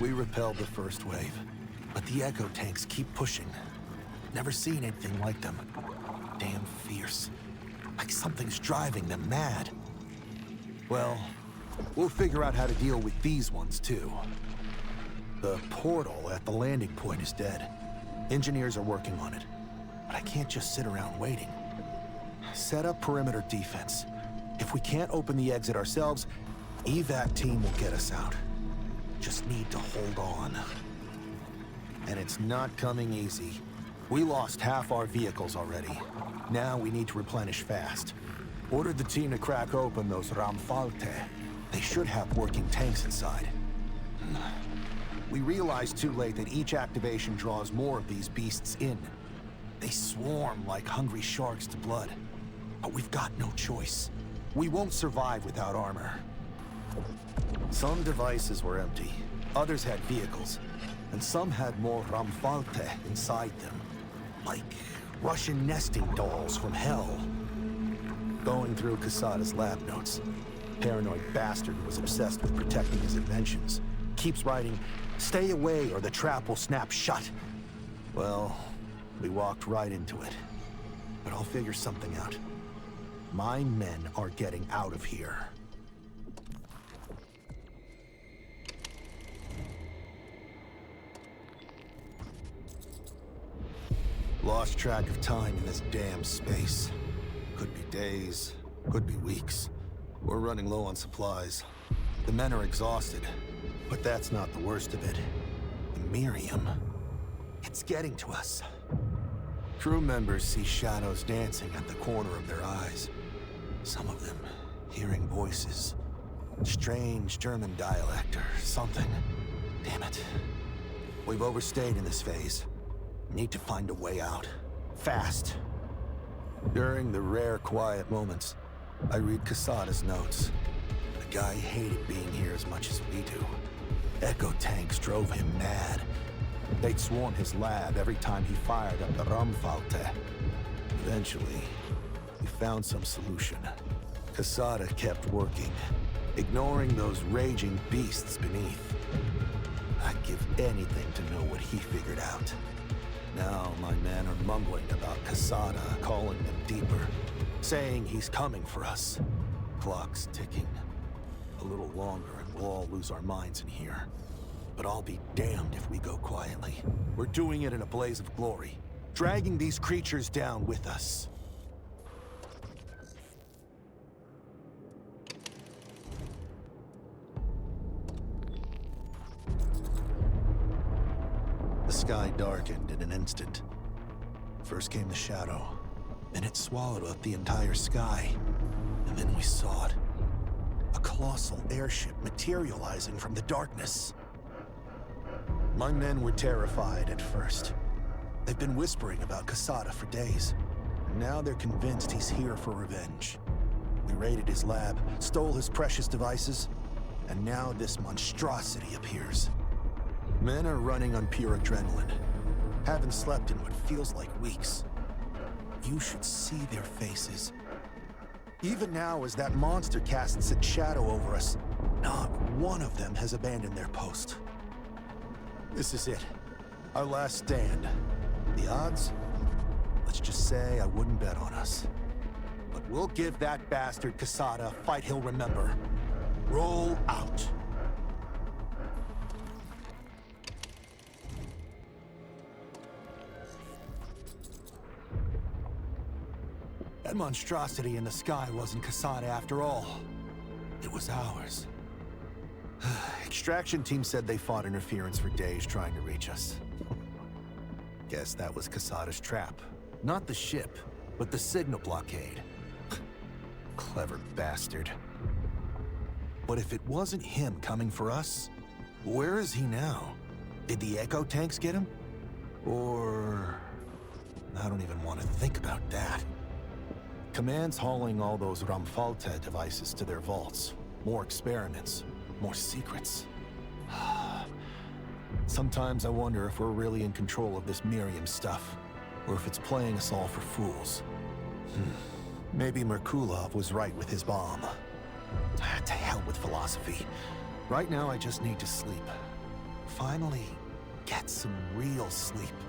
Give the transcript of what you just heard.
We repelled the first wave, but the Echo tanks keep pushing. Never seen anything like them. Damn fierce. Like something's driving them mad. Well, we'll figure out how to deal with these ones too. The portal at the landing point is dead. Engineers are working on it. But I can't just sit around waiting. Set up perimeter defense. If we can't open the exit ourselves, evac team will get us out. Just need to hold on. And it's not coming easy. We lost half our vehicles already. Now we need to replenish fast. Ordered the team to crack open those Ramfalte. They should have working tanks inside. We realized too late that each activation draws more of these beasts in. They swarm like hungry sharks to blood. But we've got no choice. We won't survive without armor. Some devices were empty. Others had vehicles. And some had more Ramfalte inside them. Like Russian nesting dolls from hell. Going through Quesada's lab notes. Paranoid bastard was obsessed with protecting his inventions. Keeps writing, "Stay away or the trap will snap shut." Well, we walked right into it. But I'll figure something out. My men are getting out of here. Lost track of time in this damn space. Could be days, could be weeks. We're running low on supplies. The men are exhausted, but that's not the worst of it. The Miriam, it's getting to us. Crew members see shadows dancing at the corner of their eyes. Some of them hearing voices. Strange German dialect or something. Damn it. We've overstayed in this phase. Need to find a way out. Fast. During the rare quiet moments, I read Quesada's notes. The guy hated being here as much as we do. Echo tanks drove him mad. They'd swarm his lab every time he fired up the Ramfalte. Eventually, we found some solution. Quesada kept working, ignoring those raging beasts beneath. I'd give anything to know what he figured out. Now my men are mumbling about Quesada, calling them deeper, saying he's coming for us. Clock's ticking. A little longer and we'll all lose our minds in here. But I'll be damned if we go quietly. We're doing it in a blaze of glory, dragging these creatures down with us. The sky darkened in an instant. First came the shadow, then it swallowed up the entire sky. And then we saw it. A colossal airship materializing from the darkness. My men were terrified at first. They've been whispering about Quesada for days. And now they're convinced he's here for revenge. We raided his lab, stole his precious devices, and now this monstrosity appears. Men are running on pure adrenaline. Haven't slept in what feels like weeks. You should see their faces. Even now, as that monster casts its shadow over us, not one of them has abandoned their post. This is it. Our last stand. The odds? Let's just say I wouldn't bet on us. But we'll give that bastard Quesada a fight he'll remember. Roll out. That monstrosity in the sky wasn't Quesada after all. It was ours. Extraction team said they fought interference for days trying to reach us. Guess that was Quesada's trap. Not the ship, but the signal blockade. Clever bastard. But if it wasn't him coming for us, where is he now? Did the Echo tanks get him? Or... I don't even want to think about that. Command's hauling all those Ramfalte devices to their vaults. More experiments, more secrets. Sometimes I wonder if we're really in control of this Miriam stuff, or if it's playing us all for fools. Maybe Merkulov was right with his bomb. To hell with philosophy. Right now I just need to sleep. finally get some real sleep.